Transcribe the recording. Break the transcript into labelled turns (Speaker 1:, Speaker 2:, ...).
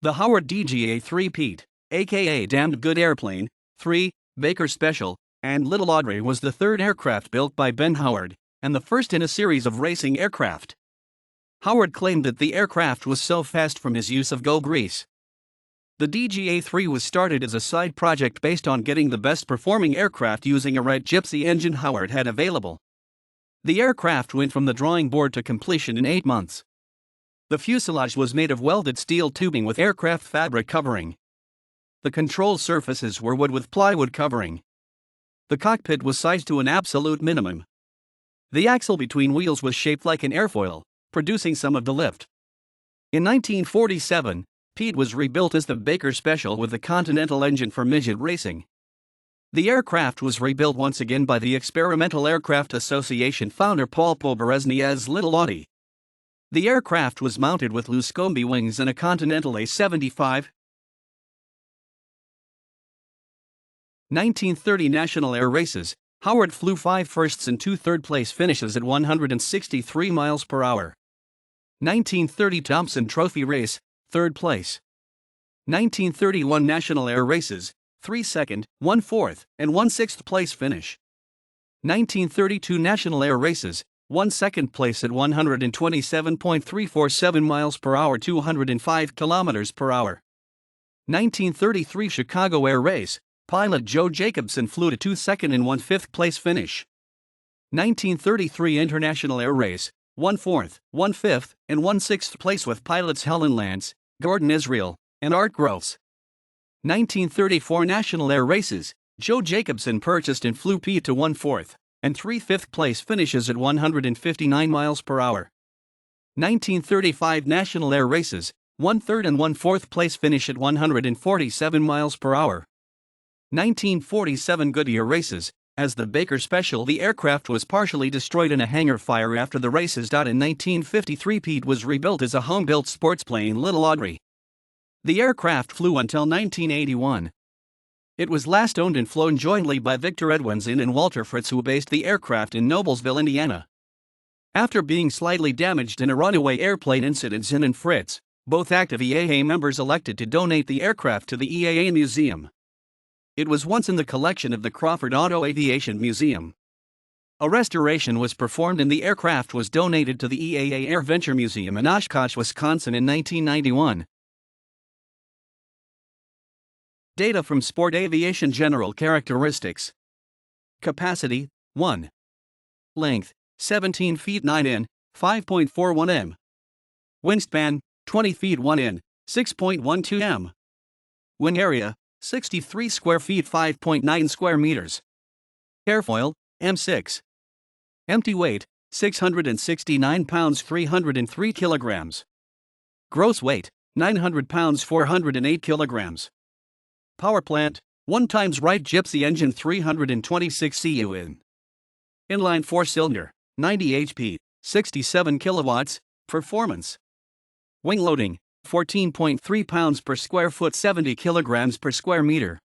Speaker 1: The Howard DGA-3 Pete, a.k.a. Damned Good Airplane, 3, Baker Special, and Little Audrey was the third aircraft built by Ben Howard, and the first in a series of racing aircraft. Howard claimed that the aircraft was so fast from his use of go grease. The DGA-3 was started as a side project based on getting the best performing aircraft using a Wright gypsy engine Howard had available. The aircraft went from the drawing board to completion in 8 months. The fuselage was made of welded steel tubing with aircraft fabric covering. The control surfaces were wood with plywood covering. The cockpit was sized to an absolute minimum. The axle between wheels was shaped like an airfoil, producing some of the lift. In 1947, Pete was rebuilt as the Baker Special with the Continental engine for midget racing. The aircraft was rebuilt once again by the Experimental Aircraft Association founder Paul Poberezny as Little Audie. The aircraft was mounted with loose combi wings and a Continental A-75. 1930 National Air Races, Howard flew 5 firsts and 2 third-place finishes at 163 miles per hour. 1930 Thompson Trophy Race, 3rd place. 1931 National Air Races, 3 second, 1 fourth, and 1 sixth place finish. 1932 National Air Races, 1 second place at 127.347 miles per hour, 205 kilometers per hour. 1933 Chicago Air Race, pilot Joe Jacobson flew to 2 second and 1 fifth place finish. 1933 International Air Race, 1 fourth, 1 fifth, and 1 sixth place with pilots Helen Lance, Gordon Israel, and Art Gross. 1934 National Air Races, Joe Jacobson purchased and flew Pete to 1 fourth and 3 fifth place finishes at 159 miles per hour. 1935 National Air Races, 1 third and 1 fourth place finish at 147 miles per hour. 1947 Goodyear Races, as the Baker Special, the aircraft was partially destroyed in a hangar fire after the races. In 1953 Pete was rebuilt as a home-built sports plane Little Audrey. The aircraft flew until 1981. It was last owned and flown jointly by Victor Edwins and Walter Fritz, who based the aircraft in Noblesville, Indiana. After being slightly damaged in a runaway airplane incident, Zinn and Fritz, both active EAA members, elected to donate the aircraft to the EAA Museum. It was once in the collection of the Crawford Auto Aviation Museum. A restoration was performed and the aircraft was donated to the EAA Air Venture Museum in Oshkosh, Wisconsin in 1991. Data from Sport Aviation. General characteristics. Capacity, 1. Length, 17 feet 9 in, 5.41 m. Wingspan, 20 feet 1 in, 6.12 m. Wing area, 63 square feet 5.9 square meters. Airfoil, M6. Empty weight, 669 pounds 303 kilograms. Gross weight, 900 pounds 408 kilograms. Power plant, 1 times Wright gypsy engine 326 cu in. Inline 4-cylinder, 90 HP, 67 kilowatts, performance. Wing loading, 14.3 pounds per square foot 70 kilograms per square meter.